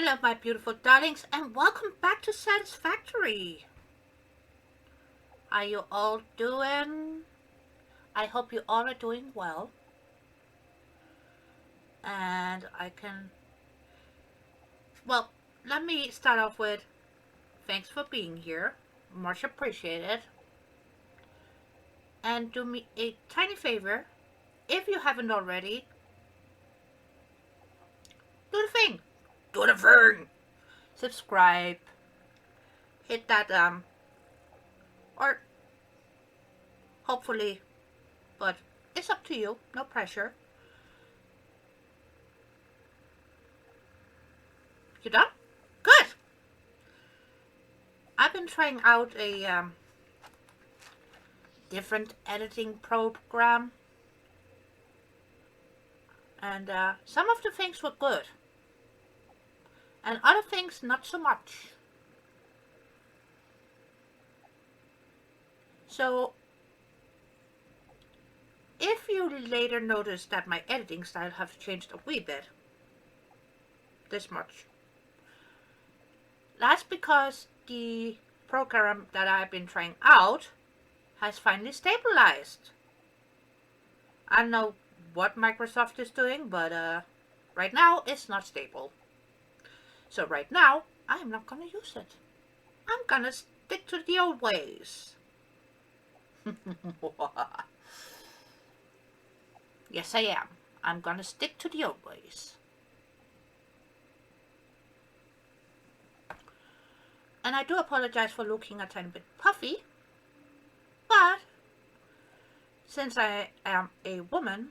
Hello, my beautiful darlings, and welcome back to Satisfactory. How you all doing? I hope you all are doing well. And well, let me start off with thanks for being here. Much appreciated. And do me a tiny favor, if you haven't already, do the thing. Do the thing. Subscribe. Hit that, or hopefully, but it's up to you. No pressure. You done? Good. I've been trying out a different editing program, and some of the things were good, and other things not so much. So, if you later notice that my editing style has changed a wee bit, this much, that's because the program that I've been trying out has finally stabilized. I don't know what Microsoft is doing, but right now it's not stable. So right now, I'm not gonna use it. I'm gonna stick to the old ways. Yes, I am. I'm gonna stick to the old ways. And I do apologize for looking a tiny bit puffy, but since I am a woman,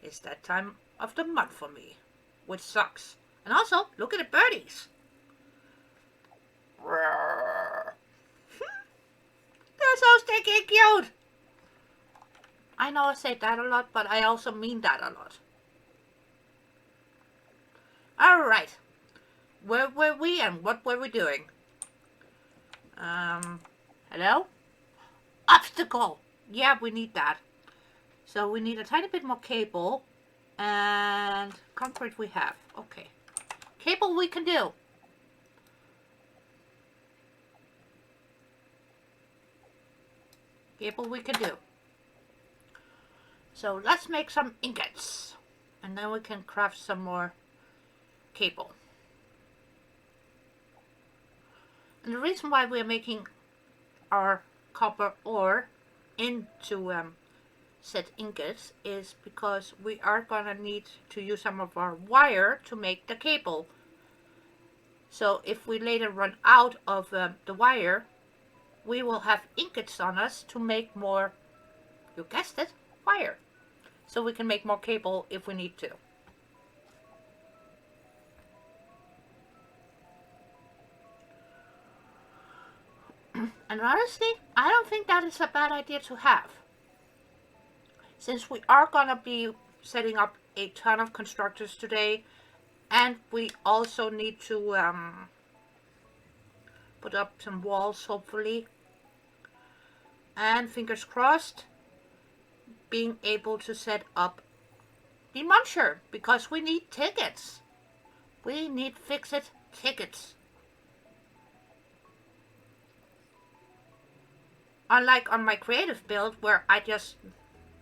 it's that time of the month for me, which sucks. And also, look at the birdies. They're so stinking cute. I know I say that a lot, but I also mean that a lot. Alright. Where were we and what were we doing? Hello? Obstacle! Yeah, we need that. So we need a tiny bit more cable. And concrete we have. Okay. Cable we can do. Cable we can do. So let's make some ingots. And then we can craft some more cable. And the reason why we're making our copper ore into set ingots is because we are gonna need to use some of our wire to make the cable. So if we later run out of the wire, we will have ingots on us to make more, you guessed it, wire. So we can make more cable if we need to. And honestly, I don't think that is a bad idea to have. Since we are gonna be setting up a ton of constructors today, and we also need to put up some walls, hopefully. And fingers crossed, being able to set up the muncher, because we need tickets. We need fix-it tickets. Unlike on my creative build, where I just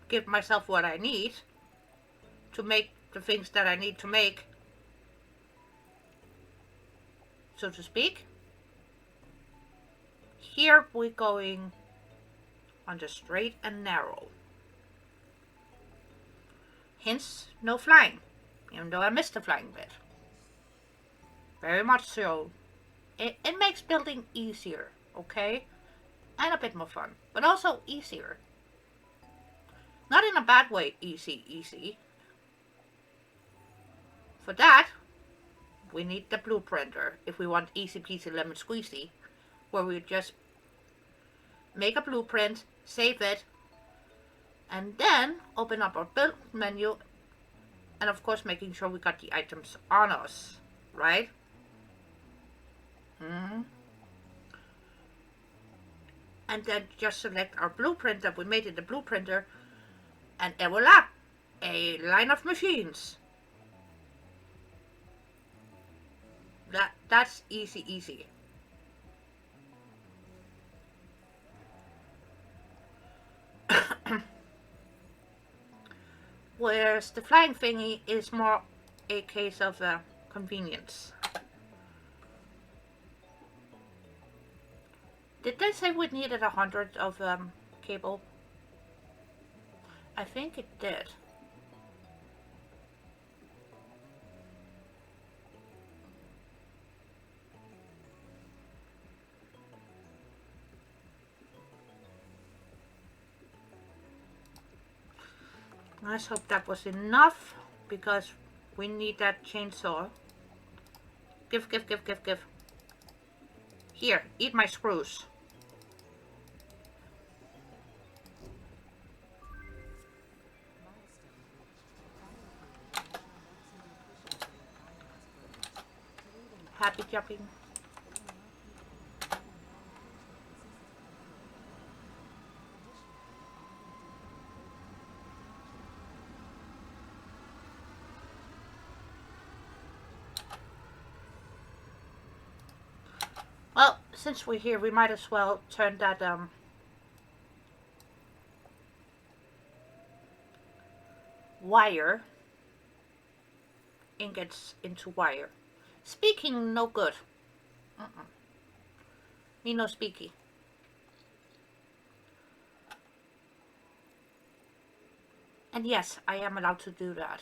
give myself what I need to make the things that I need to make, so to speak. Here we're going on the straight and narrow. Hence, no flying, even though I missed the flying bit. Very much so. It makes building easier, okay? And a bit more fun, but also easier. Not in a bad way, easy. For that, we need the blueprinter if we want easy peasy lemon squeezy, where we just make a blueprint, save it, and then open up our build menu, and of course making sure we got the items on us, right? And then just select our blueprint that we made in the blueprinter, and voila, a line of machines. That's easy. Whereas the flying thingy is more a case of convenience. Did they say we needed 100 of cable? I think it did. Let's hope that was enough, because we need that chainsaw. Give. Here, eat my screws. Happy jumping. Well, since we're here, we might as well turn that wire ingots into wire. Speaking no good. Me no speaky. And yes, I am allowed to do that.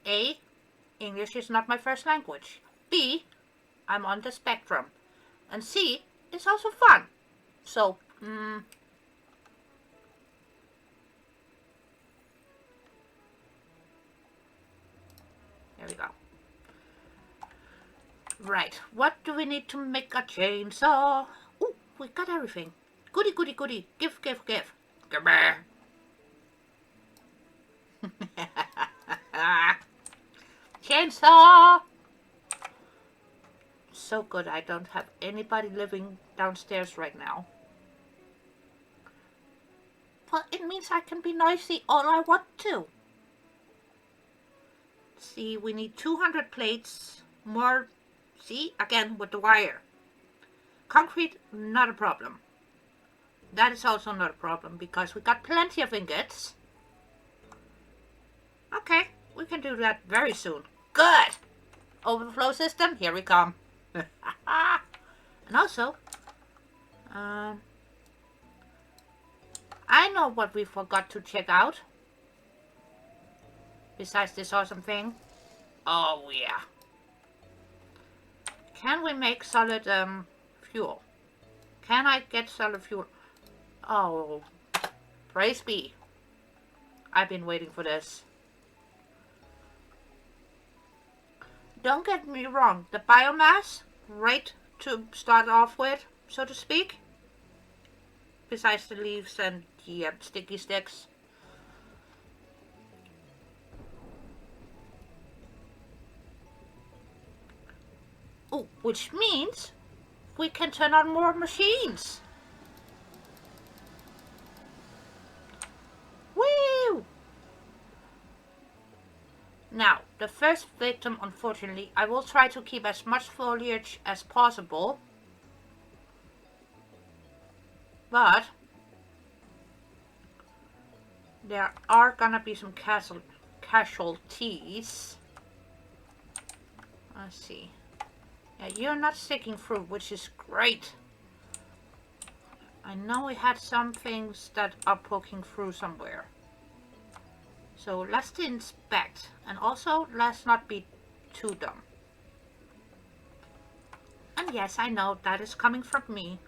A, English is not my first language. B, I'm on the spectrum. And C, it's also fun. So, there we go. Right, what do we need to make a chainsaw? Ooh, we got everything. Goody. Give. Give me. Chainsaw! So good, I don't have anybody living downstairs right now. Well, it means I can be noisy all I want to. See, we need 200 plates, more, see, again with the wire. Concrete, not a problem. That is also not a problem, because we got plenty of ingots. Okay, we can do that very soon. Good! Overflow system, here we come. And also, I know what we forgot to check out. Besides this awesome thing. Oh yeah. Can we make solid fuel? Can I get solid fuel? Oh, praise be. I've been waiting for this. Don't get me wrong, the biomass, great to start off with, so to speak. Besides the leaves and the sticky sticks. Oh, which means we can turn on more machines. Woo! Now, the first victim, unfortunately, I will try to keep as much foliage as possible. But there are gonna be some casualties. Let's see. Yeah, you're not sticking through, which is great. I know we had some things that are poking through somewhere. So let's inspect. And also, let's not be too dumb. And yes, I know that is coming from me.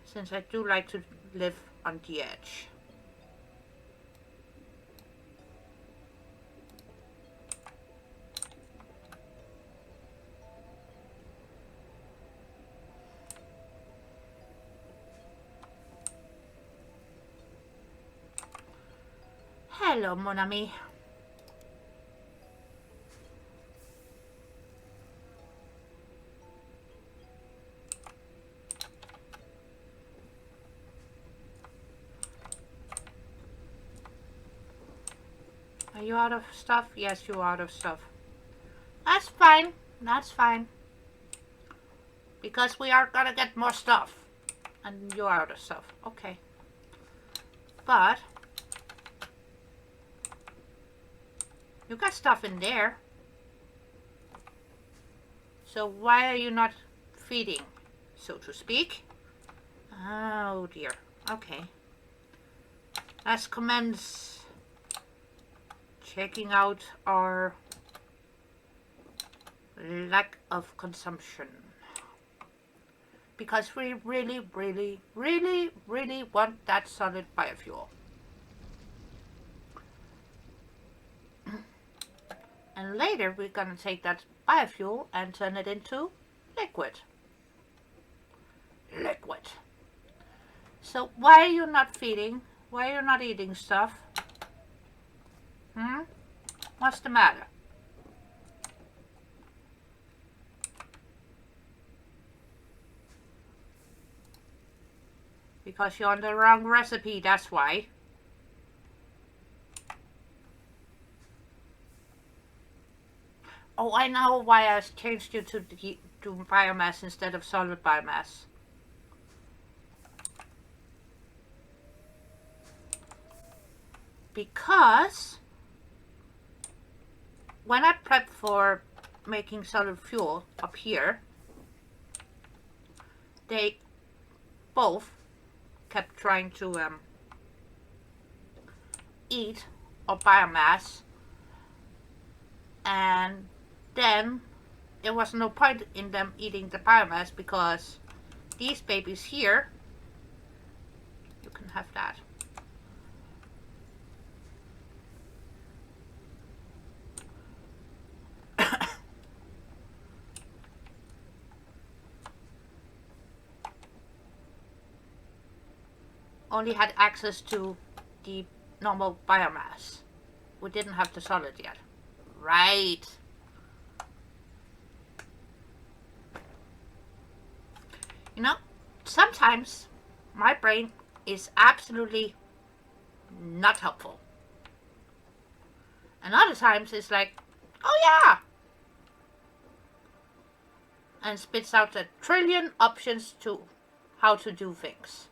Since I do like to live on the edge. Hello, mon ami. Are you out of stuff? Yes, you're out of stuff. That's fine. That's fine. Because we are gonna get more stuff. And you're out of stuff. Okay. But you got stuff in there. So why are you not feeding, so to speak? Oh dear. Okay. Let's commence checking out our lack of consumption. Because we really, really, really, really want that solid biofuel. And later we're gonna take that biofuel and turn it into liquid. Liquid. So why are you not feeding? Why are you not eating stuff? What's the matter? Because you're on the wrong recipe, that's why. Oh, I know why I changed you to biomass instead of solid biomass. Because when I prepped for making solid fuel up here, they both kept trying to eat our biomass, and then there was no point in them eating the biomass because these babies here, you can have that. Only had access to the normal biomass. We didn't have the solid yet. Right. You know, sometimes my brain is absolutely not helpful. And other times it's like, oh yeah! And spits out a trillion options to how to do things.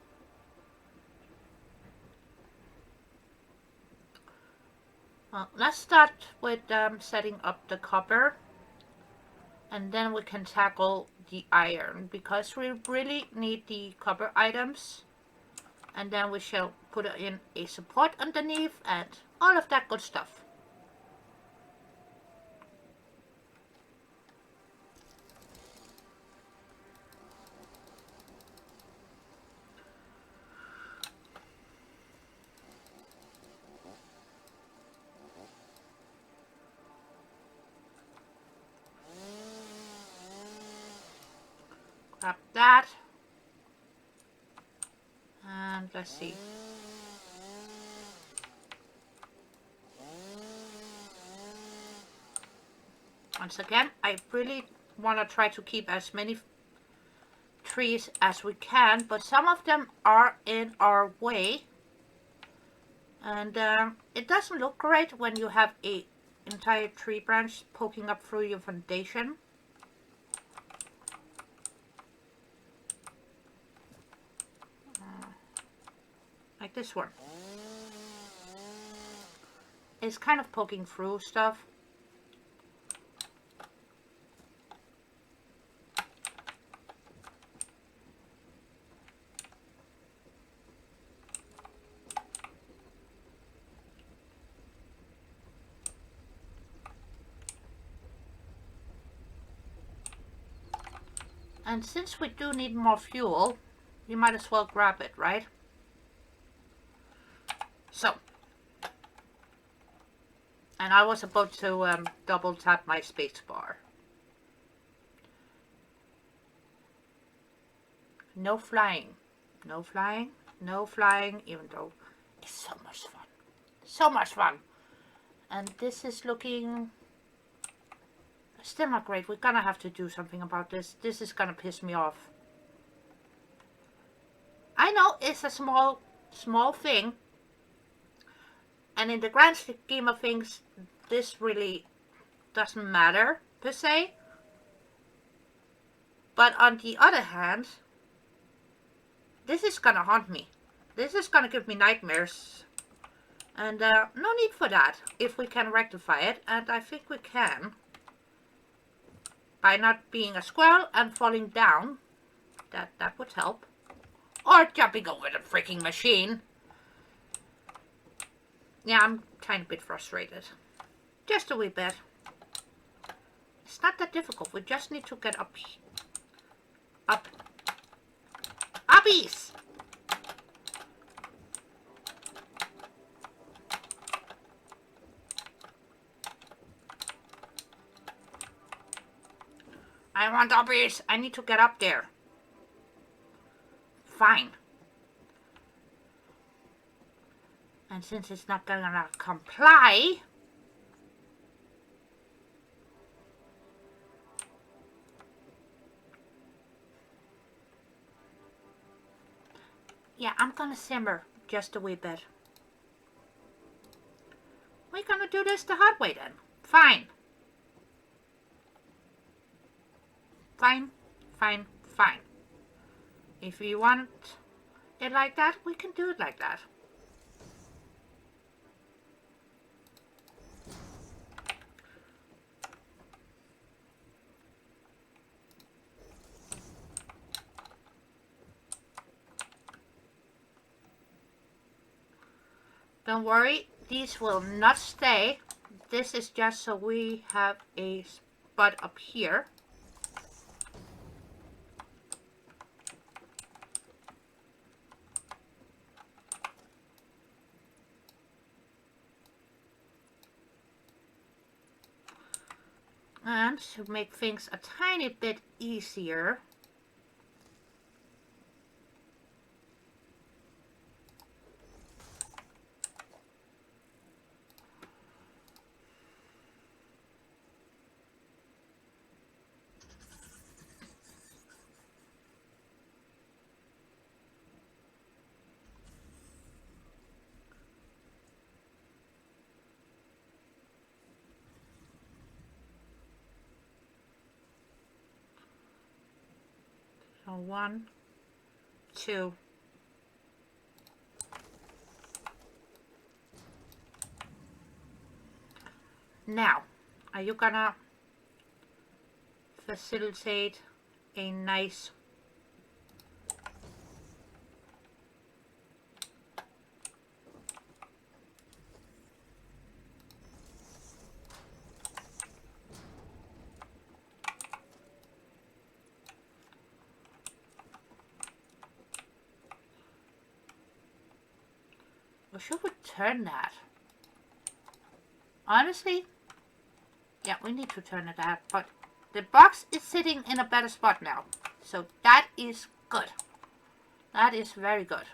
Well, let's start with setting up the copper, and then we can tackle the iron, because we really need the copper items, and then we shall put in a support underneath and all of that good stuff. Grab that. And let's see. Once again, I really want to try to keep as many trees as we can, but some of them are in our way. And it doesn't look great when you have an entire tree branch poking up through your foundation. Like this one. It's kind of poking through stuff. And since we do need more fuel, you might as well grab it, right? So, and I was about to double tap my space bar. No flying, no flying, no flying, even though it's so much fun. So much fun. And this is looking still not great. We're gonna have to do something about this. This is gonna piss me off. I know it's a small thing, And in the grand scheme of things, this really doesn't matter, per se. But on the other hand, this is gonna haunt me. This is gonna give me nightmares. And no need for that, if we can rectify it. And I think we can. By not being a squirrel and falling down. That would help. Or jumping over the freaking machine. Yeah, I'm a tiny bit frustrated. Just a wee bit. It's not that difficult. We just need to get up. Up. Uppies! I want uppies! I need to get up there. Fine. And since it's not gonna comply... Yeah, I'm gonna simmer just a wee bit. We're gonna do this the hard way then. Fine. Fine, fine, fine. If you want it like that, we can do it like that. Don't worry, these will not stay. This is just so we have a spot up here. And to make things a tiny bit easier, so 1, 2. Now, are you gonna facilitate a nice or should we turn that? Honestly, yeah, we need to turn it out, but the box is sitting in a better spot now. So that is good. That is very good.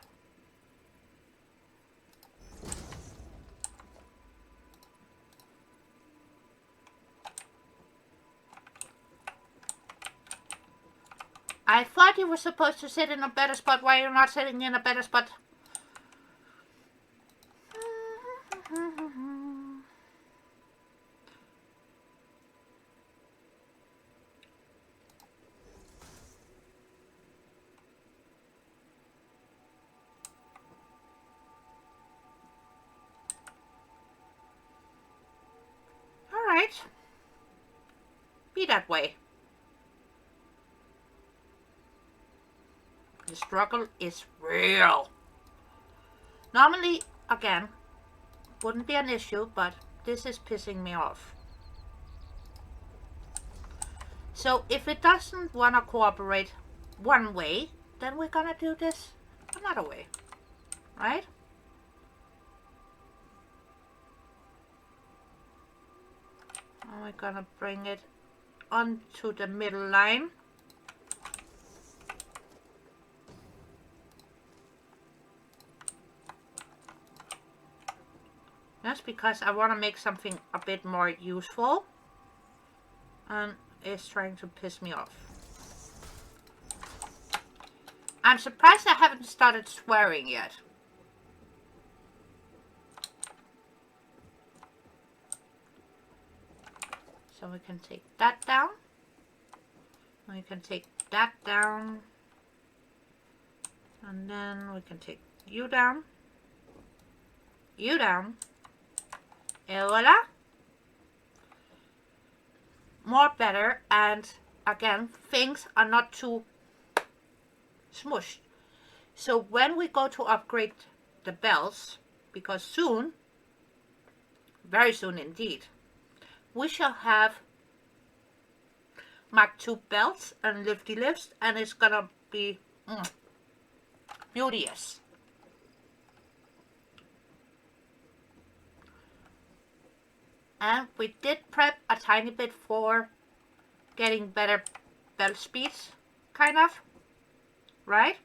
I thought you were supposed to sit in a better spot. Why are you not sitting in a better spot? Alright. Be that way. The struggle is real. Normally, again, wouldn't be an issue, but this is pissing me off. So if it doesn't want to cooperate one way, then we're gonna do this another way, right? And we're gonna bring it onto the middle line. That's because I want to make something a bit more useful. And it's trying to piss me off. I'm surprised I haven't started swearing yet. So we can take that down. We can take that down. And then we can take you down. You down. Et voila. More better, and again, things are not too smushed. So when we go to upgrade the bells, because soon, very soon indeed, we shall have Mark II belts and lifty lifts, and it's gonna be beauteous. And we did prep a tiny bit for getting better belt speeds, kind of, right?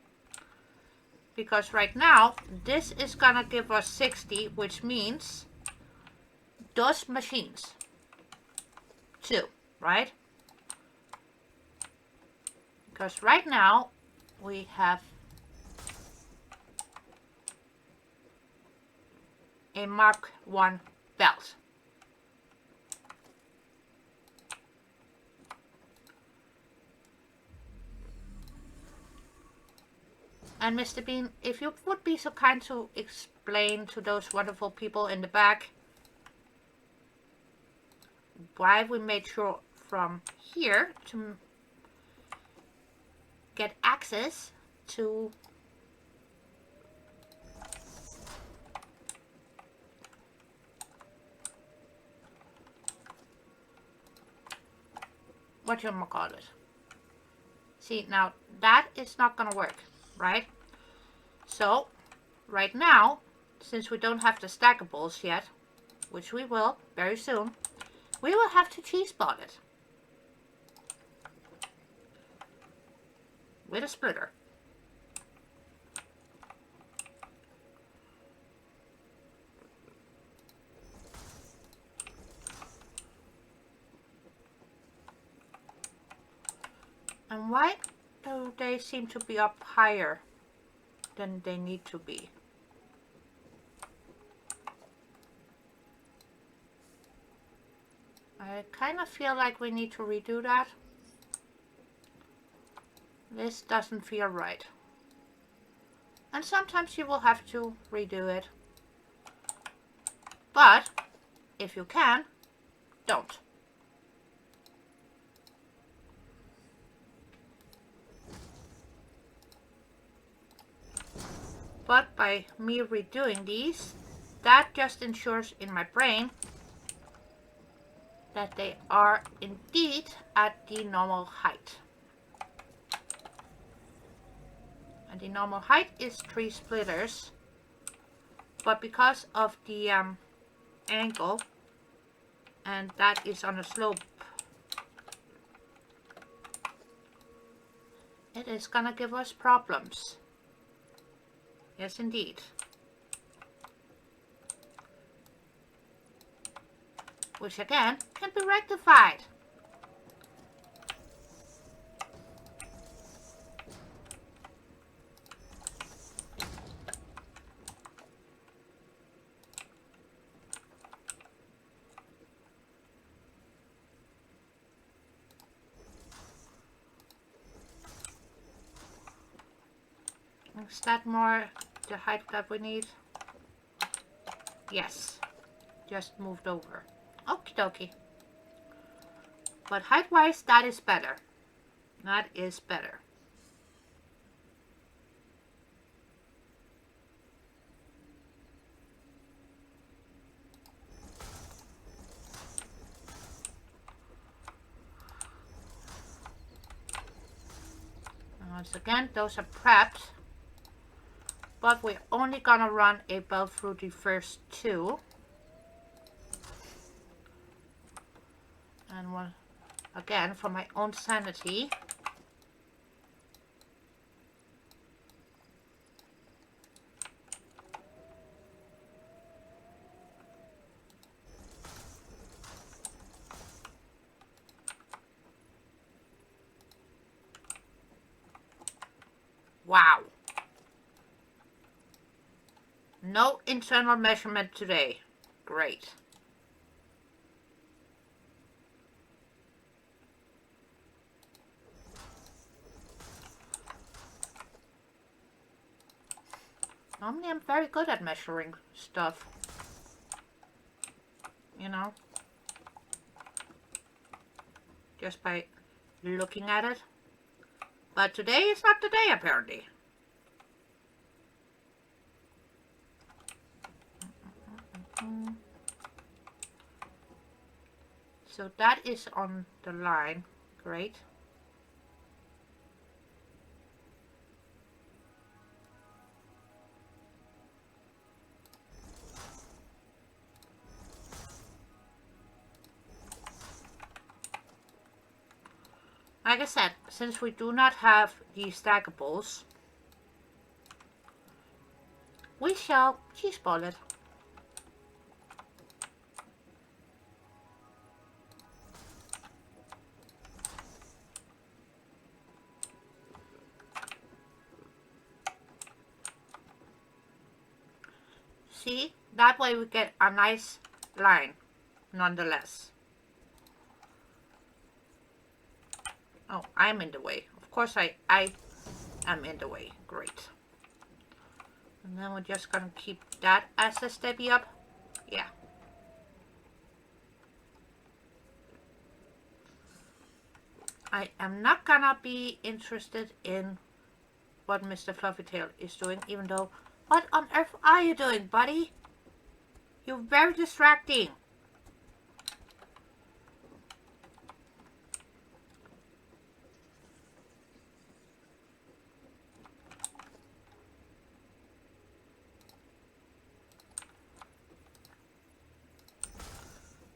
Because right now, this is gonna give us 60, which means those machines, too, right? Because right now, we have a Mark I belt. And Mr. Bean, if you would be so kind to explain to those wonderful people in the back why we made sure from here to get access to what you call it. See, now that is not gonna work, right? So right now, since we don't have the stackables yet, which we will very soon, we will have to cheese spot it with a splitter. And why do they seem to be up higher than they need to be? I kind of feel like we need to redo that. This doesn't feel right. And sometimes you will have to redo it. But if you can, don't. But by me redoing these, that just ensures in my brain that they are indeed at the normal height. And the normal height is 3 splitters, but because of the angle, and that is on a slope, it is gonna give us problems. Yes, indeed. Which again can be rectified. Is that more the height that we need? Yes, just moved over. Okie dokie. But height-wise, that is better. That is better. Once again, those are prepped. But we're only gonna run a belt through the first 2. And one, again, for my own sanity. Wow. No internal measurement today. Great. Normally I'm very good at measuring stuff. You know? Just by looking at it. But today is not the day, apparently. So that is on the line. Great. Like I said, since we do not have these stackables, we shall cheese ball it. See, that way we get a nice line, nonetheless. Oh, I'm in the way. Of course I am in the way. Great. And then we're just gonna keep that as a steppy up. Yeah. I am not gonna be interested in what Mr. Fluffytail is doing, even though... What on earth are you doing, buddy? You're very distracting.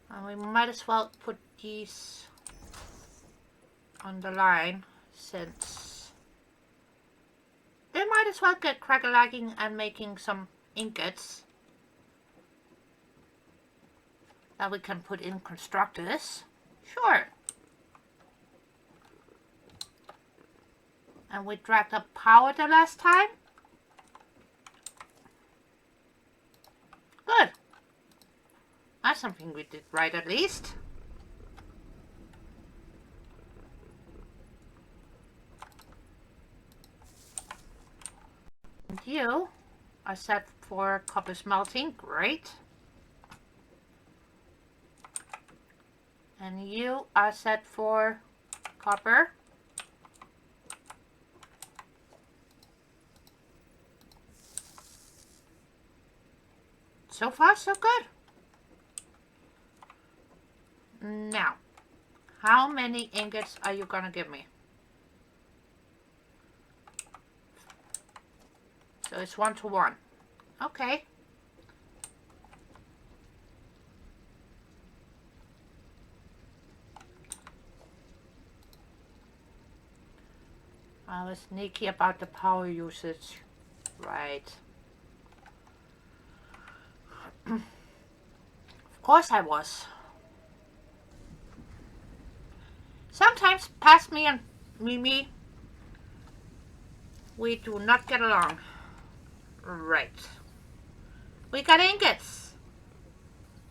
And we might as well put these on the line, since they might as well get crack-a-lacking and making some ingots that we can put in constructors. Sure. And we dragged up power the last time. Good. That's something we did right, at least. And you are set for copper smelting. Great. And you are set for copper. So far, so good. Now, how many ingots are you gonna give me? So it's 1 to 1. Okay. I was sneaky about the power usage. Right. Of course I was. Sometimes past me and Mimi, we do not get along. Right. We got ingots.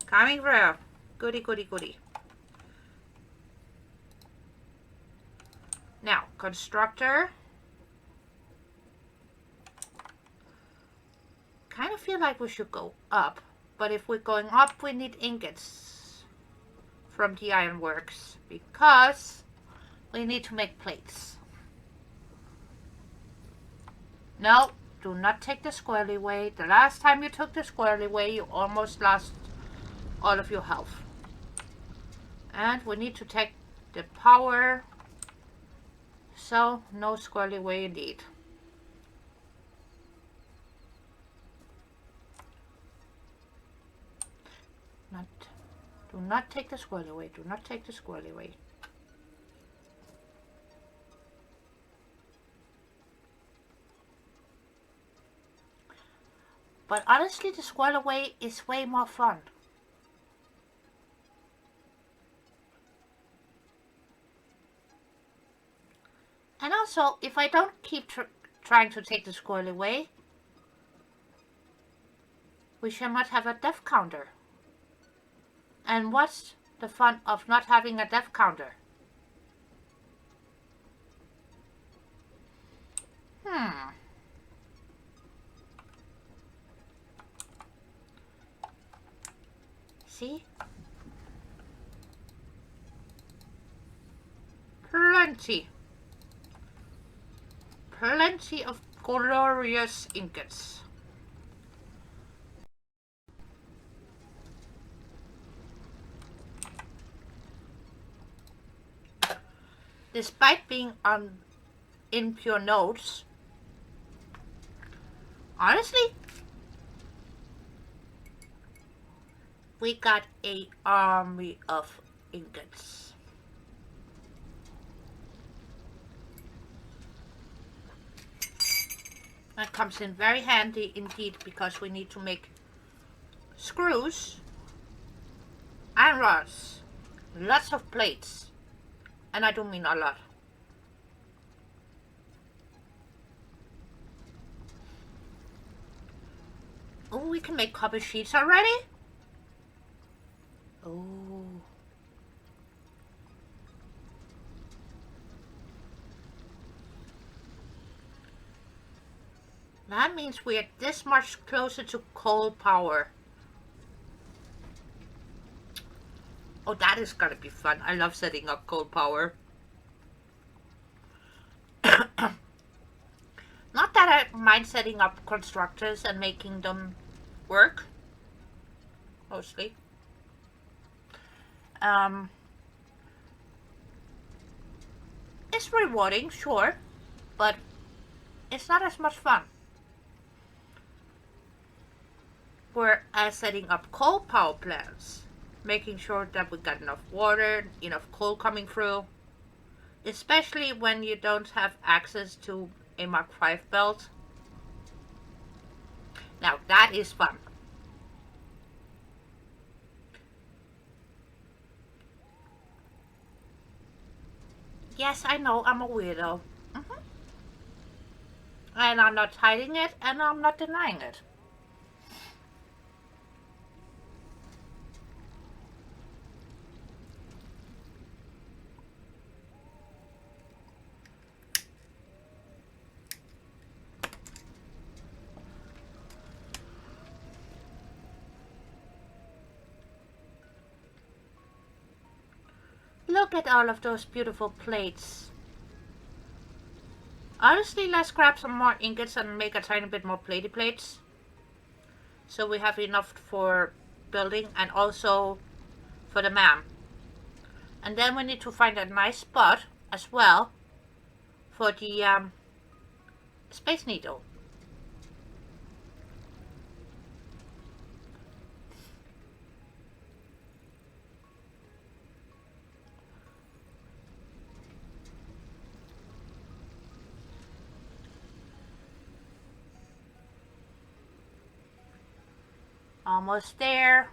Coming through. Goody, goody, goody. Now, constructor. Kind of feel like we should go up. But if we're going up, we need ingots from the ironworks, because we need to make plates. No, do not take the squirrely way. The last time you took the squirrely way, you almost lost all of your health. And we need to take the power. So, no squirrely way indeed. Do not take the squirrely way. Do not take the squirrely way. But honestly, the squirrely way is way more fun. And also, if I don't keep trying to take the squirrely way, we shall not have a death counter. And what's the fun of not having a death counter? see? Plenty. Plenty of glorious ingots. Despite being on impure nodes, honestly, we got an army of ingots. That comes in very handy indeed, because we need to make screws and rods, lots of plates, and I don't mean a lot. Oh, we can make copper sheets already? Oh. That means we're this much closer to coal power. Oh, that is gonna be fun. I love setting up coal power. Not that I mind setting up constructors and making them work, mostly. It's rewarding, sure, but it's not as much fun. Whereas setting up coal power plants, making sure that we got enough water, enough coal coming through, especially when you don't have access to a Mark V belt. Now that is fun. Yes, I know, I'm a weirdo. And I'm not hiding it, and I'm not denying it. Look at all of those beautiful plates. Honestly, let's grab some more ingots and make a tiny bit more platey plates. So we have enough for building and also for the man. And then we need to find a nice spot as well for the Space Needle. Almost there.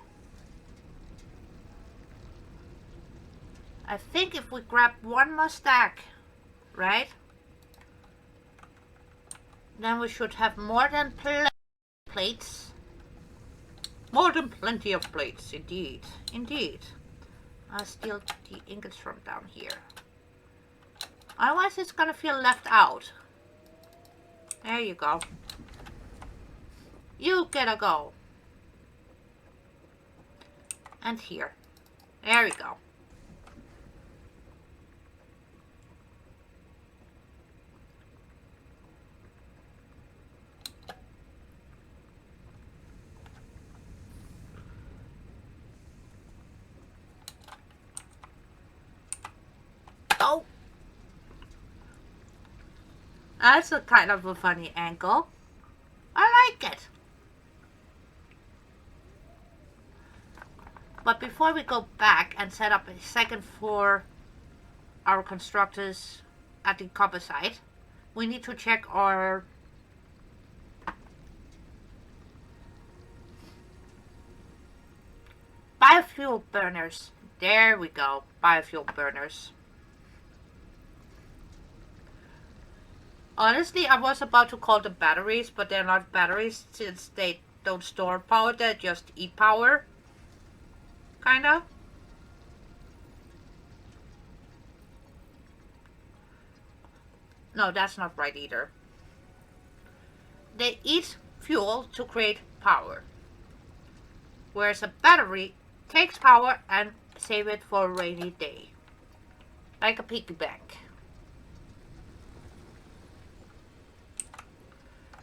I think if we grab one more stack, right? Then we should have more than plates. More than plenty of plates, indeed. Indeed. I'll steal the ingots from down here. Otherwise it's gonna feel left out. There you go. You get a go. And here. There we go. Oh! That's a kind of a funny angle. I like it. But before we go back and set up a second for our constructors at the copper site, we need to check our biofuel burners. There we go, biofuel burners. Honestly, I was about to call them batteries, but they're not batteries since they don't store power, they just eat power. Kinda. No, that's not right either. They eat fuel to create power. Whereas a battery takes power and save it for a rainy day. Like a piggy bank.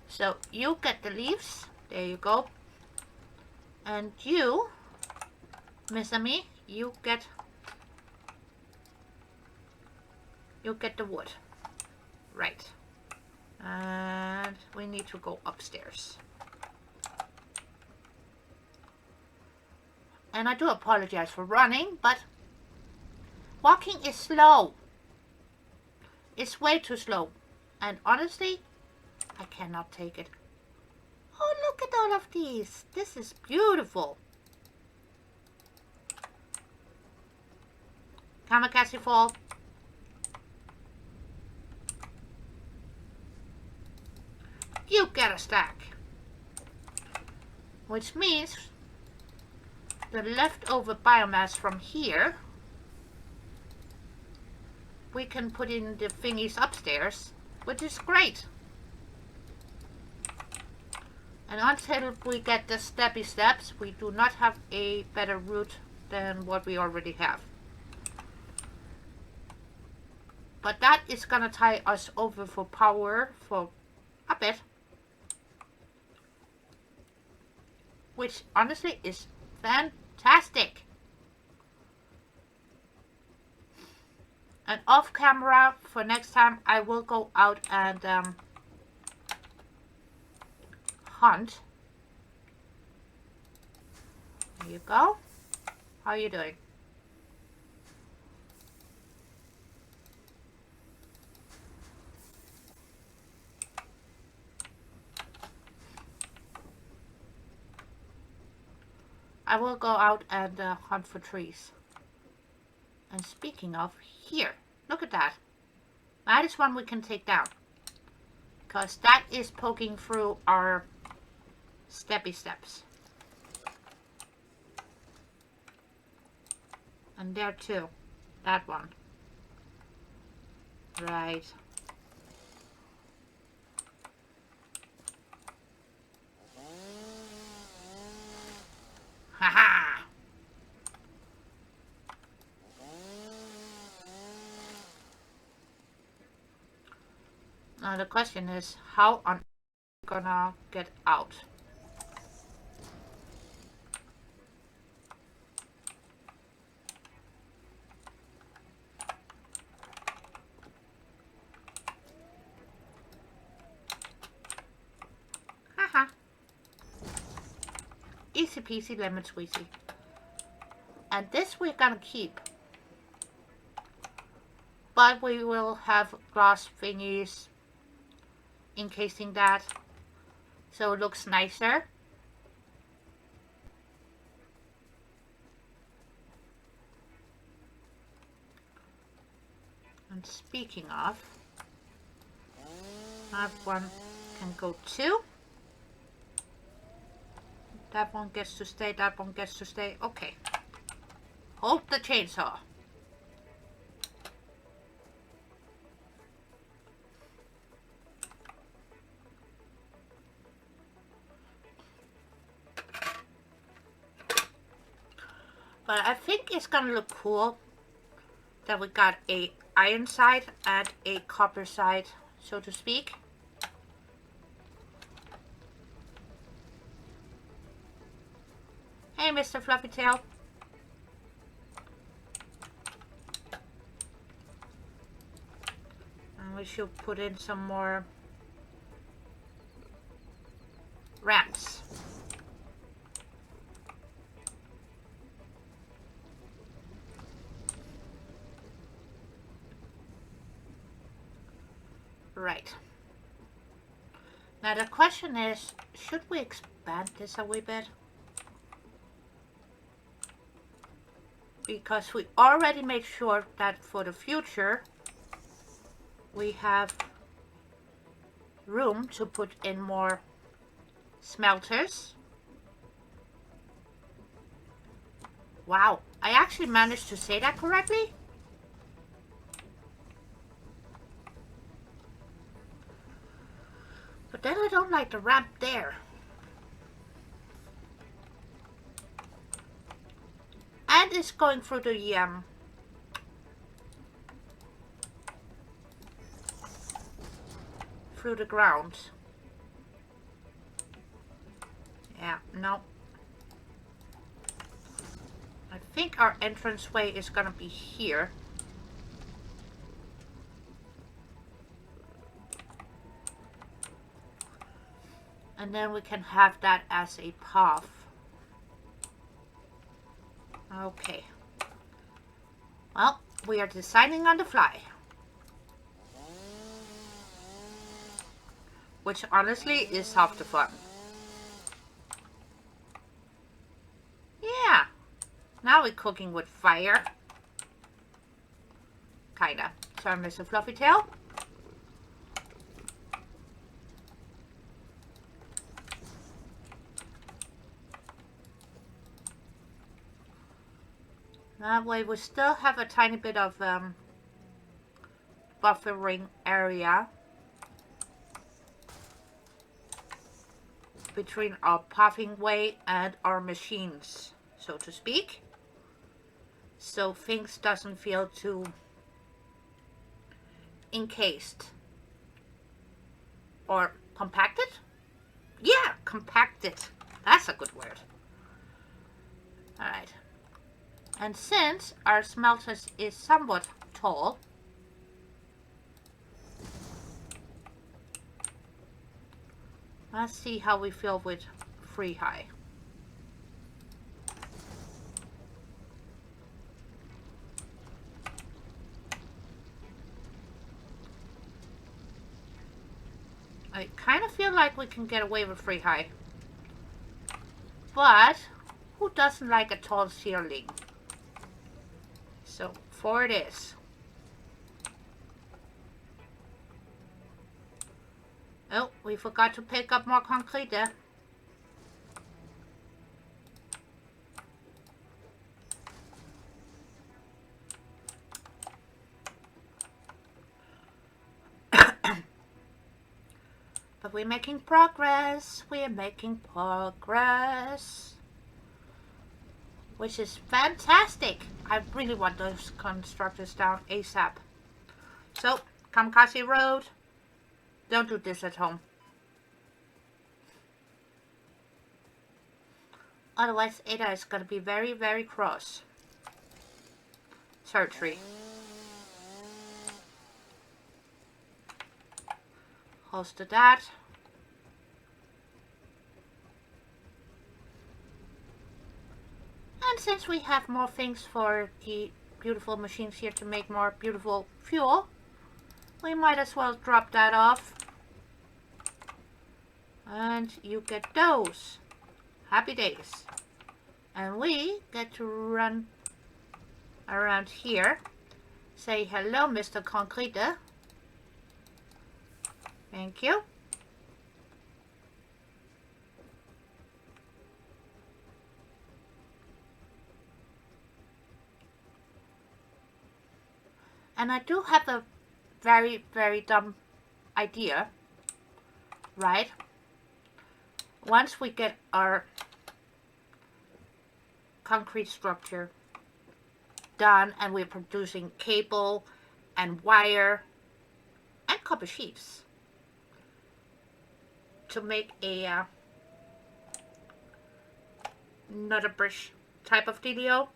So you get the leaves. There you go. And you, Miss Ami, you get the wood. Right. And we need to go upstairs. And I do apologize for running, but walking is slow. It's way too slow. And honestly, I cannot take it. Oh, look at all of these. This is beautiful. Kamikaze fall. You get a stack. Which means the leftover biomass from here, we can put in the thingies upstairs, which is great. And until we get the steppy steps, we do not have a better route than what we already have. But that is gonna tie us over for power for a bit. Which honestly is fantastic. And off camera, for next time, I will go out and hunt. There you go. How are you doing? I will go out and hunt for trees. And speaking of, here, look at that. That is one we can take down. Because that is poking through our steppy steps. And there too. That one. Right. Haha! Now the question is, how are we gonna get out? Haha! Easy peasy lemon squeezy. And this we're gonna keep. But we will have glass thingies encasing that, so it looks nicer. And speaking of, that one can go too. That one gets to stay, that one gets to stay. Okay. Hold the chainsaw. But I think it's gonna look cool that we got a iron side and a copper side, so to speak. Hey, Mr. Fluffy Tail. And we should put in some more ramps. Right. Now the question is, should we expand this a wee bit? Because we already made sure that for the future we have room to put in more smelters. Wow, I actually managed to say that correctly. But then I don't like the ramp there. and it's going through the ground. Yeah, no. I think our entranceway is gonna be here. And then we can have that as a path. Okay. Well, we are designing on the fly. Which honestly is half the fun. Yeah. Now we're cooking with fire. Kinda. Sorry, Mr. Fluffy Tail. That way we still have a tiny bit of buffering area between our pathing way and our machines, so to speak. So things doesn't feel too encased or compacted. Yeah, compacted. That's a good word. Alright. And since our smelter is somewhat tall, let's see how we feel with free high. I kind of feel like we can get away with free high. But who doesn't like a tall ceiling? So 4 it is. Oh, we forgot to pick up more concrete there. But we're making progress. We're making progress. Which is fantastic. I really want those constructors down ASAP. So, Kamikaze Road. Don't do this at home. Otherwise, Ada is going to be very, very cross. Surgery. Hosted that. And since we have more things for the beautiful machines here to make more beautiful fuel, we might as well drop that off. And you get those. Happy days. And we get to run around here. Say hello, Mr. Concrete. Thank you. And I do have a very, very dumb idea, right? Once we get our concrete structure done and we're producing cable and wire and copper sheets to make a another bridge type of dealio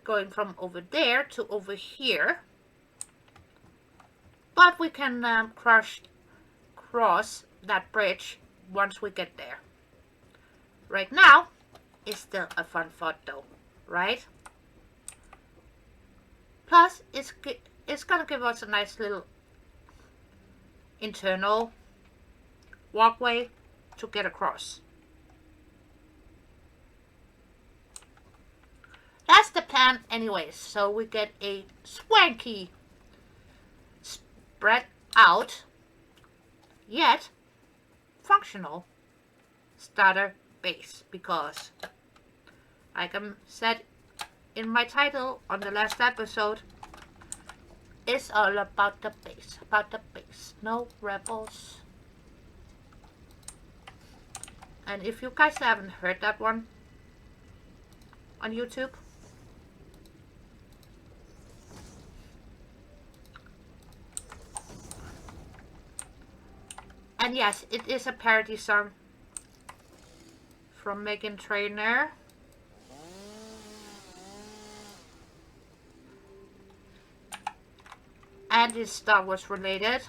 going from over there to over here. But we can cross that bridge once we get there. Right now, it's still a fun thought though, right? Plus, it's gonna give us a nice little internal walkway to get across. That's the plan anyways, so we get a swanky spread out yet functional starter base, because like I said in my title on the last episode, it's all about the base, no rebels. And if you guys haven't heard that one on YouTube, And yes, it is a parody song from Meghan Trainor. And it's Star Wars related.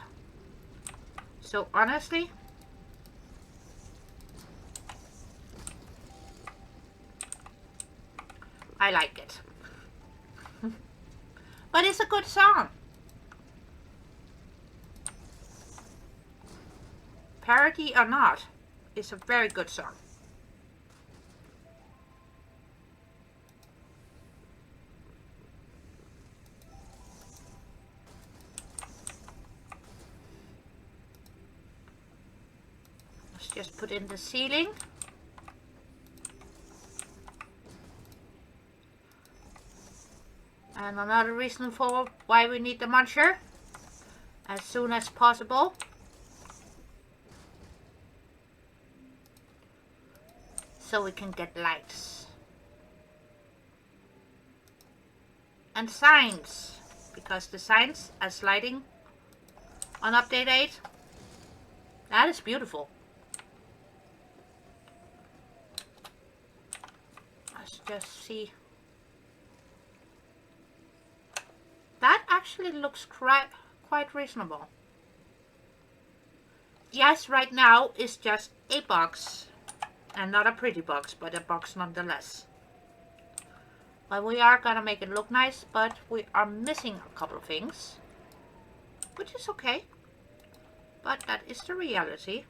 So honestly, I like it. But it's a good song. Parody or not, it's a very good song. Let's just put in the ceiling. And another reason for why we need the muncher as soon as possible. So we can get lights. And signs. Because the signs are sliding on update 8. That is beautiful. Let's just see. That actually looks quite reasonable. Yes, right now it's just a box. And not a pretty box, but a box nonetheless. But we are gonna make it look nice, but we are missing a couple of things. Which is okay. But that is the reality.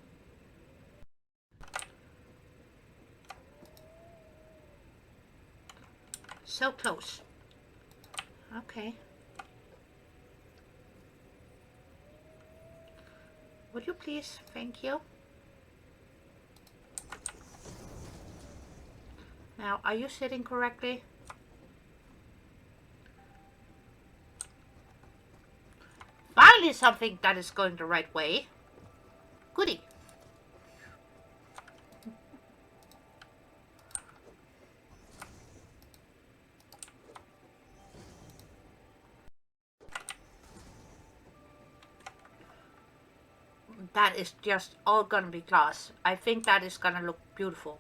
So close. Okay. Would you please? Thank you. Now, are you sitting correctly? Finally something that is going the right way. Goody. That is just all gonna be glass. I think that is gonna look beautiful.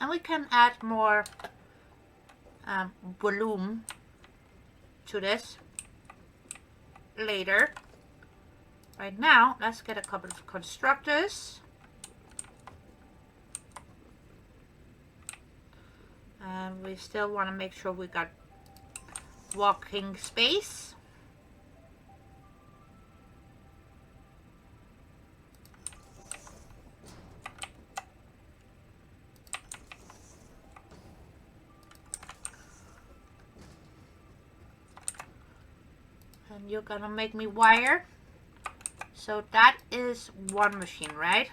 And we can add more volume to this later. Right now, let's get a couple of constructors. And we still want to make sure we got walking space. And you're gonna make me wire. So that is one machine, right?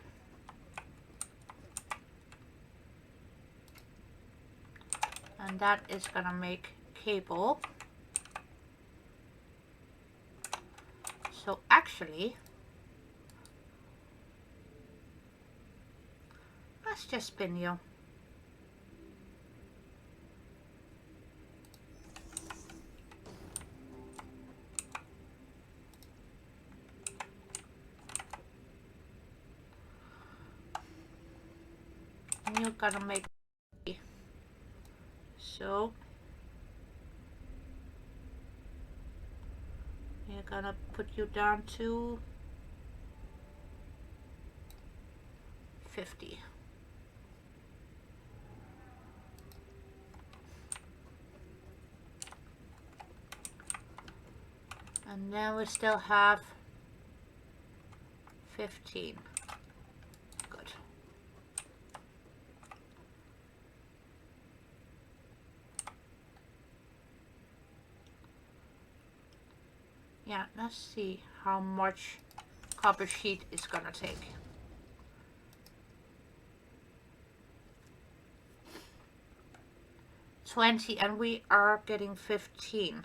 And that is gonna make cable. So actually, let's just spin you. And you're gonna make so we're gonna put you down to 50. And then we still have 15. Good. Yeah, let's see how much copper sheet is gonna take. 20, and we are getting 15.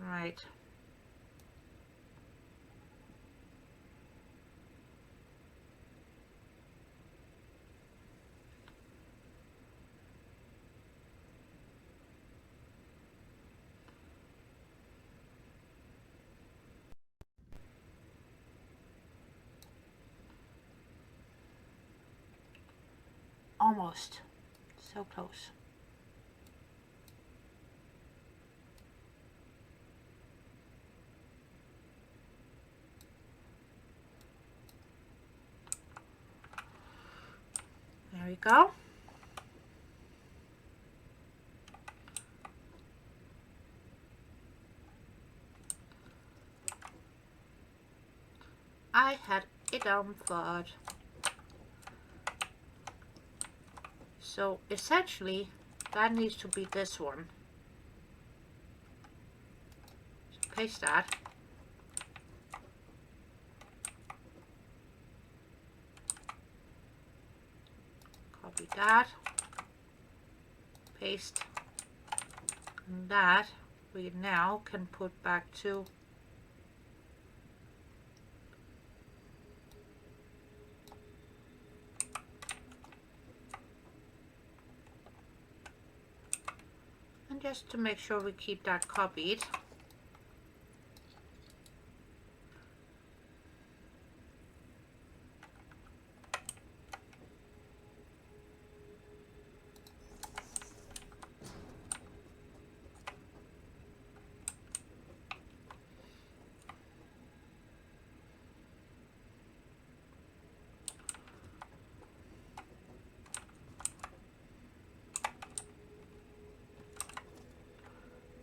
Right. almost. So close. There we go. I had it on thought. So essentially that needs to be this one. So paste that. Copy that. Paste. And that we now can put back to just to make sure we keep that copied.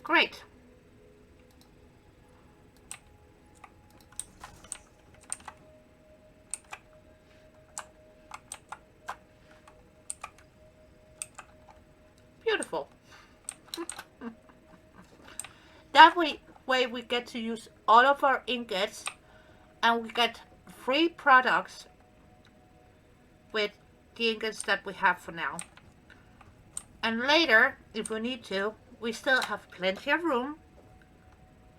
Great. Beautiful. That way we get to use all of our ingots and we get free products with the ingots that we have for now. And later, if we need to, we still have plenty of room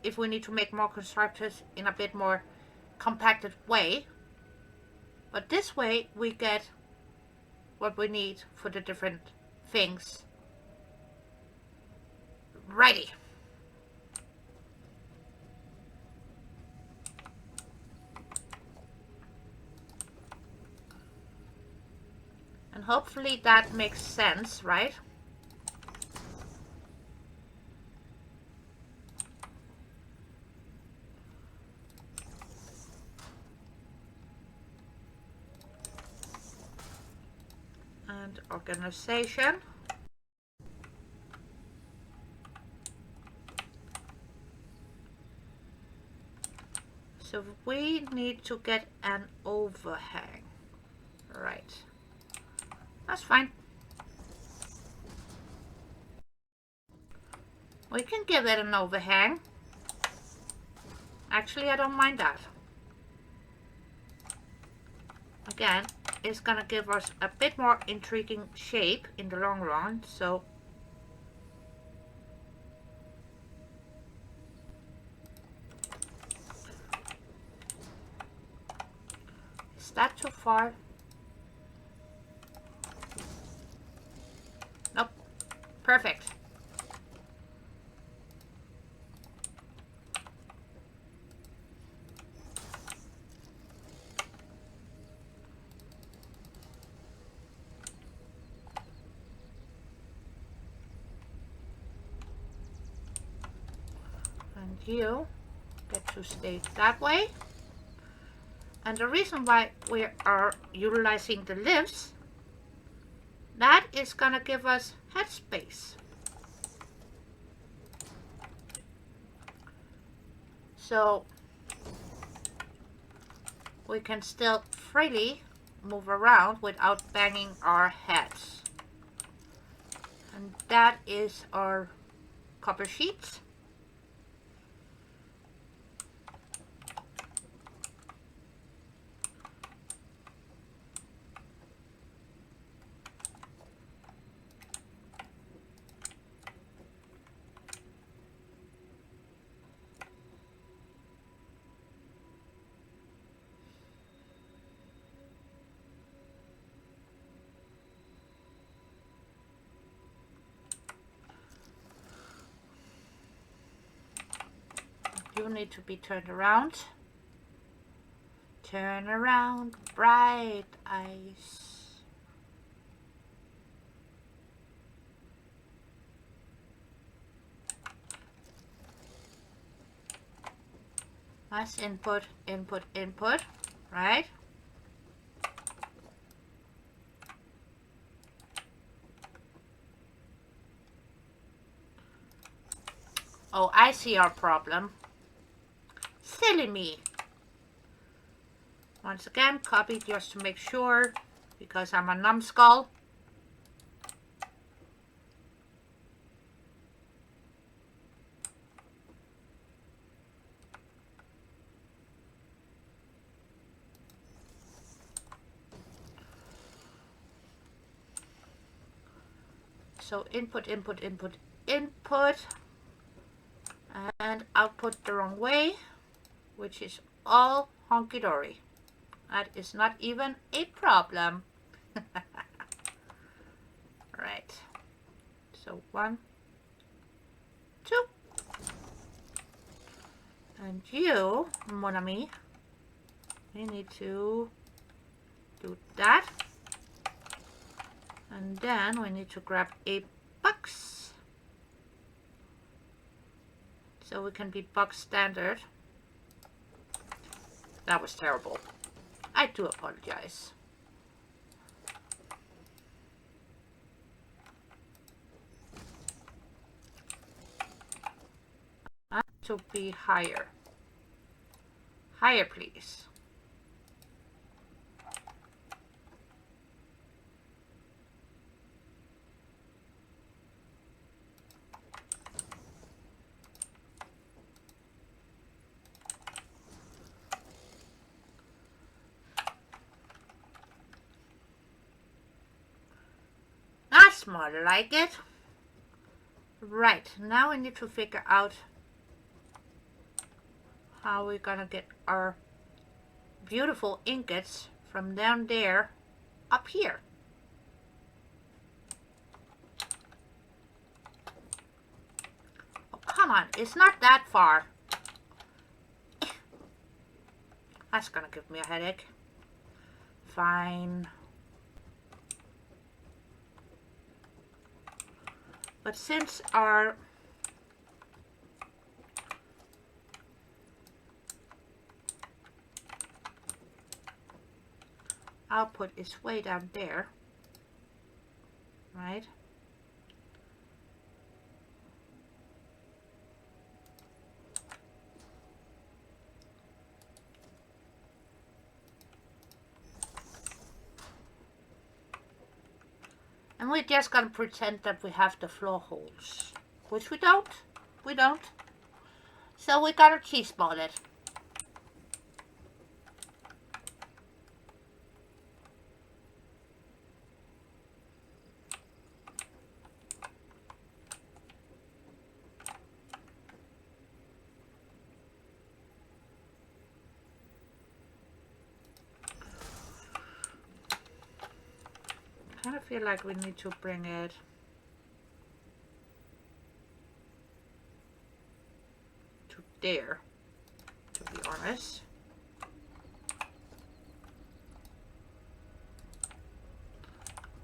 if we need to make more constructors in a bit more compacted way. But this way we get what we need for the different things ready. And hopefully that makes sense, right? And organization. So we need to get an overhang. Right. That's fine. We can give it an overhang. Actually, I don't mind that. Again, it's gonna give us a bit more intriguing shape in the long run, so is that too far? Nope. Perfect. And you get to stay that way. And the reason why we are utilizing the lifts, that is gonna give us headspace. So we can still freely move around without banging our heads. And that is our copper sheets. You need to be turned around. Turn around, bright eyes. That's input, input, input, right? Oh, I see our problem. Silly me. Once again, copy just to make sure, because I'm a numbskull. So input, input, input, input, and output the wrong way, which is all honky-dory. That is not even a problem. Right. So 1, 2. And you, mon ami, we need to do that. And then we need to grab a box. So we can be box standard. That was terrible. I do apologize. To be higher. Higher, please. That's more like it. Right, now we need to figure out how we're gonna get our beautiful ingots from down there up here. Oh, come on, it's not that far. That's gonna give me a headache. Fine. But since our output is way down there, right? And we're just gonna pretend that we have the floor holes, which we don't. We don't. So we gotta cheese ball it. I kind of feel like we need to bring it to there, to be honest.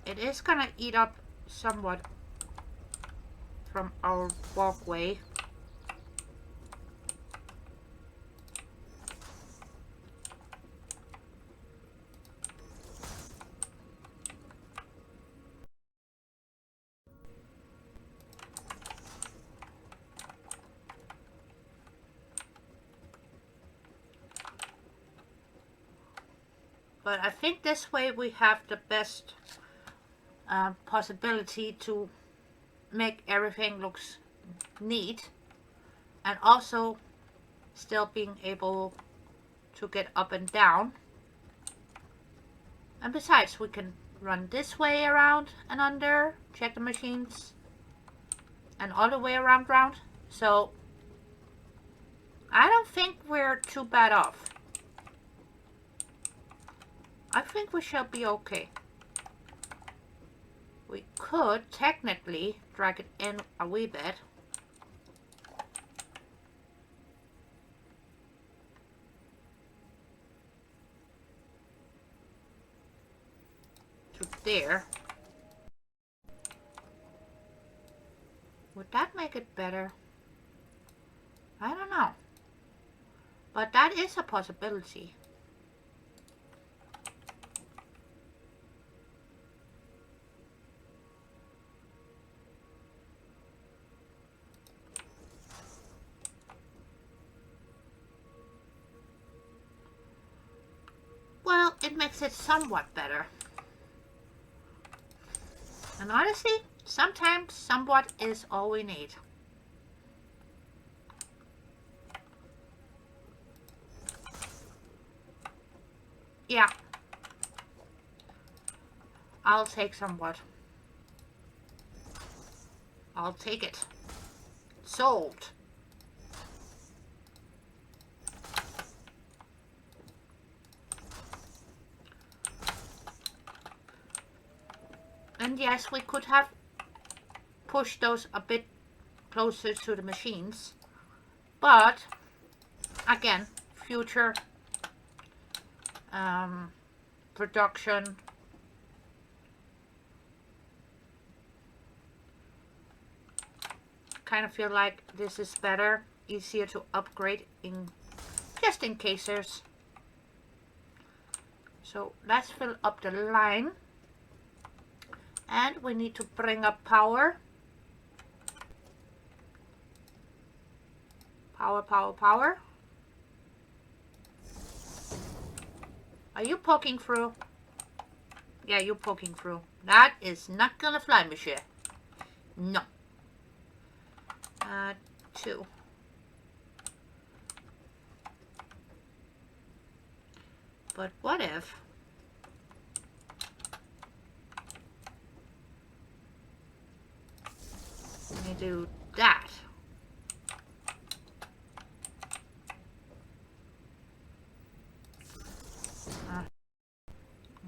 It is gonna eat up somewhat from our walkway. But I think this way we have the best possibility to make everything looks neat, and also still being able to get up and down. And besides, we can run this way around and under, check the machines, and all the way around round. So I don't think we're too bad off. I think we shall be okay. We could technically drag it in a wee bit. To there. Would that make it better? I don't know. But that is a possibility. Well, it makes it somewhat better. And honestly, sometimes somewhat is all we need. Yeah. I'll take somewhat. I'll take it. Sold. And yes, we could have pushed those a bit closer to the machines. But, again, future production. Kind of feel like this is better, easier to upgrade in just in cases. So let's fill up the line. And we need to bring up power. Power, power, power. Are you poking through? Yeah, you're poking through. That is not gonna fly, monsieur. No. 2. But what if we do that?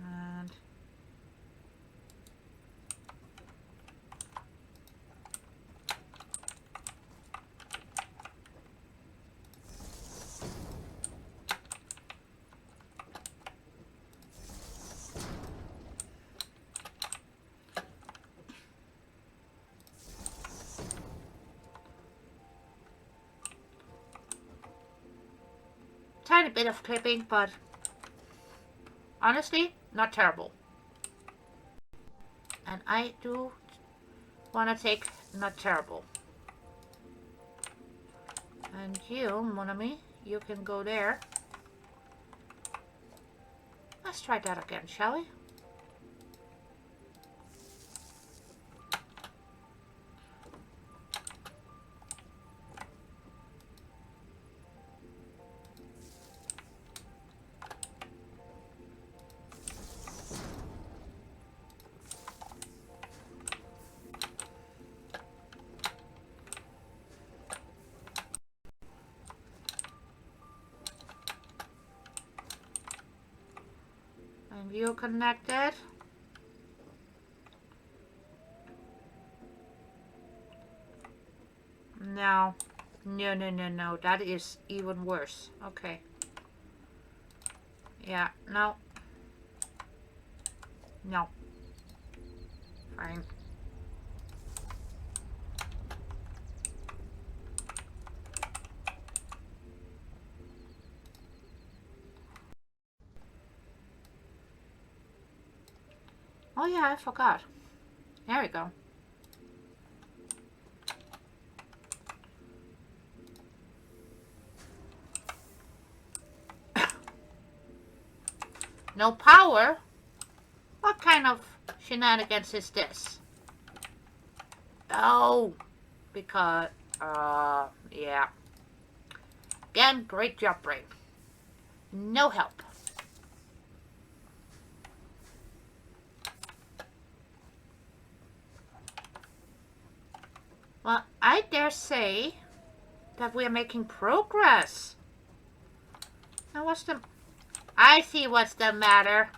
And tiny bit of clipping, but honestly, not terrible. And I do want to take not terrible. And you, mon ami, you can go there. Let's try that again, shall we? And you connected. No. No, no, no, no. That is even worse. Okay. Yeah, no. No. Fine. Oh yeah, I forgot. There we go. No power? What kind of shenanigans is this? Oh, because, yeah. Again, great job, Brain. No help. Well, I dare say that we are making progress. Now what's the... I see what's the matter.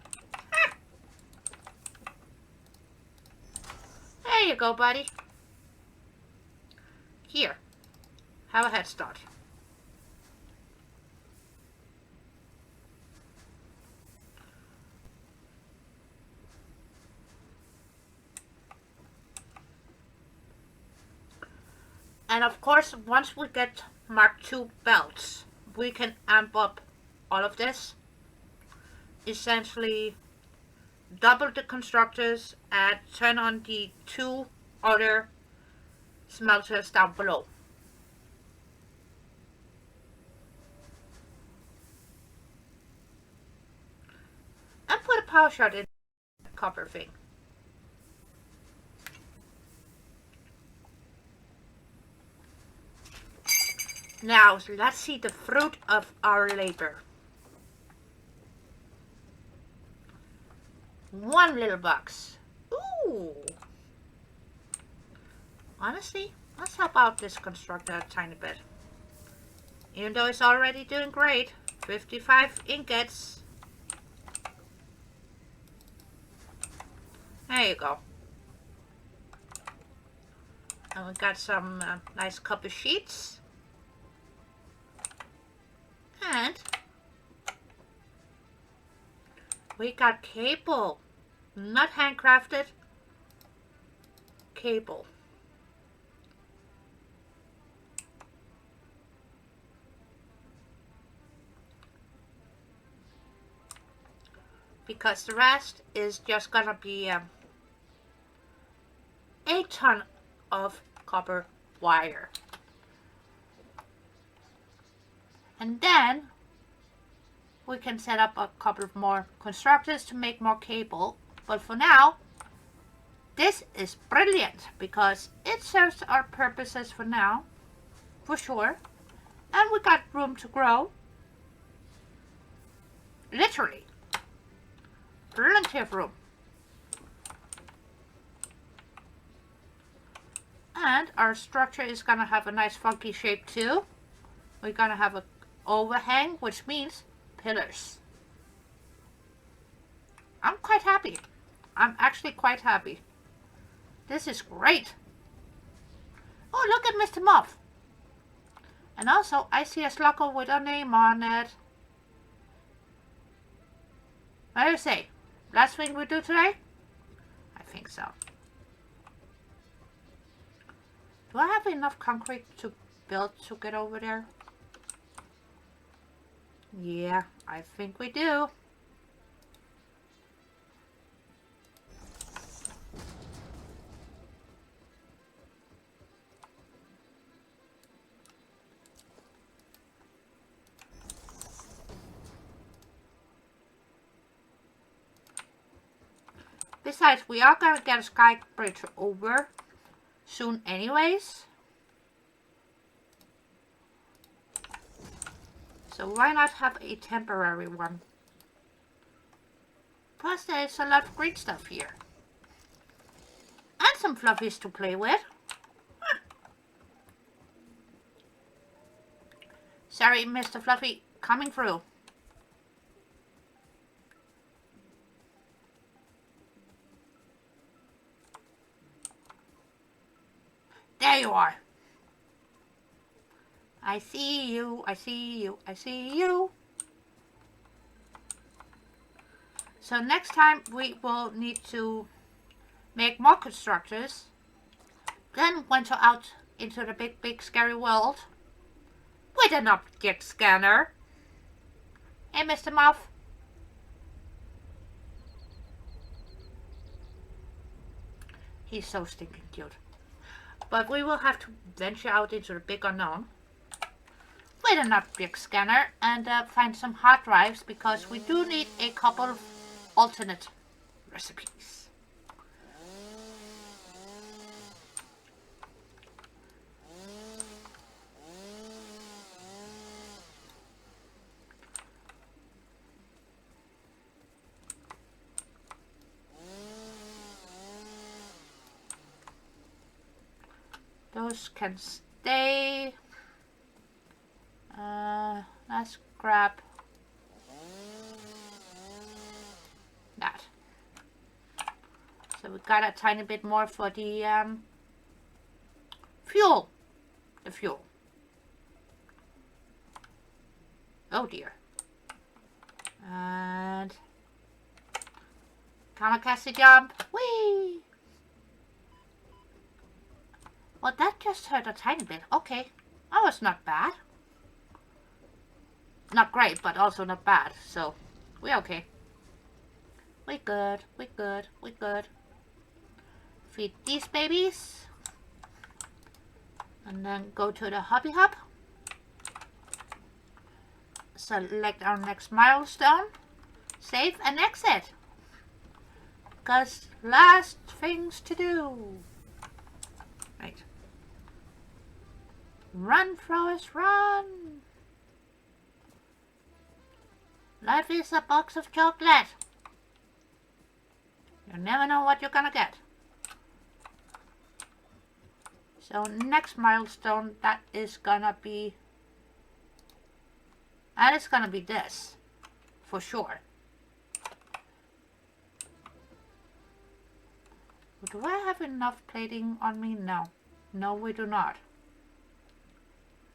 There you go, buddy. Here. Have a head start. And of course, once we get Mark II belts, we can amp up all of this. Essentially, double the constructors and turn on the 2 other smelters down below. And put a power shot in the copper thing. Now, let's see the fruit of our labor. 1 little box. Ooh. Honestly, let's help out this constructor a tiny bit. Even though it's already doing great. 55 ingots. There you go. And we got some nice copper sheets. And we got cable. Not handcrafted. Cable. Because the rest is just gonna be a ton of copper wire. And then we can set up a couple of more constructors to make more cable. But for now, this is brilliant because it serves our purposes for now, for sure. And we got room to grow. Literally. Plenty of room. And our structure is gonna have a nice funky shape too. We're gonna have an overhang, which means pillars. I'm quite happy. I'm actually quite happy. This is great. Oh, look at Mr. Muff. And also, I see a slugger with a name on it. What do you say? Last thing we do today? I think so. Do I have enough concrete to build to get over there? Yeah, I think we do. Besides, we are gonna get a sky bridge over soon anyways. So why not have a temporary one? Plus there's a lot of green stuff here. And some fluffies to play with. Huh. Sorry, Mr. Fluffy, coming through. There you are. I see you, I see you, I see you. So next time we will need to make more constructors. Then venture out into the big scary world with an object scanner. Hey, Mr. Muff. He's so stinking cute. But we will have to venture out into the big unknown with an object scanner and find some hard drives because we do need a couple of alternate recipes. Those can stay. Let's grab that. So we got a tiny bit more for the fuel. The fuel. Oh dear. And kamikaze jump. Whee! Well, that just hurt a tiny bit. Okay. That was not bad. not great, but also not bad. So we're okay. We good. We good. We good. Feed these babies. And then go to the hobby hub. Select our next milestone. Save and exit. Because last things to do. Right. Run, Forrest, run. Life is a box of chocolate. You never know what you're gonna get. So next milestone, that is gonna be this, for sure. Do I have enough plating on me? No. No, we do not.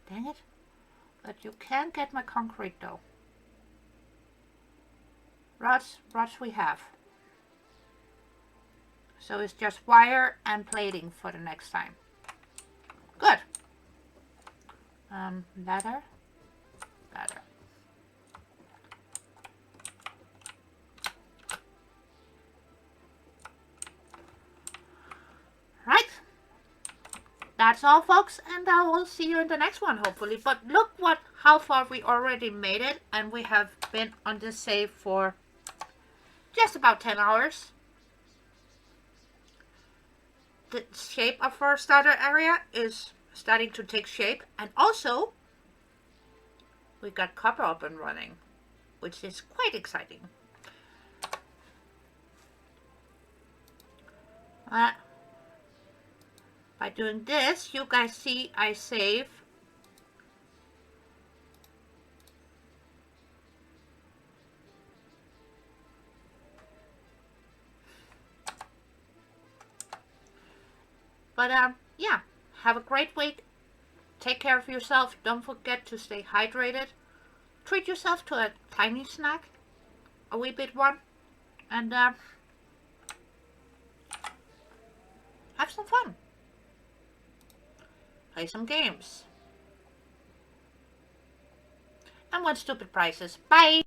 Dang it. But you can get my concrete though. Rods we have. So it's just wire and plating for the next time. Good. Ladder. Right. That's all, folks, and I will see you in the next one, hopefully. But look how far we already made it, and we have been on this save for just about 10 hours. The shape of our starter area is starting to take shape, and also we got copper up and running, which is quite exciting. By doing this, you guys see I save. But yeah, have a great week. Take care of yourself. Don't forget to stay hydrated. Treat yourself to a tiny snack, a wee bit one, and have some fun. Play some games. And win stupid prizes. Bye!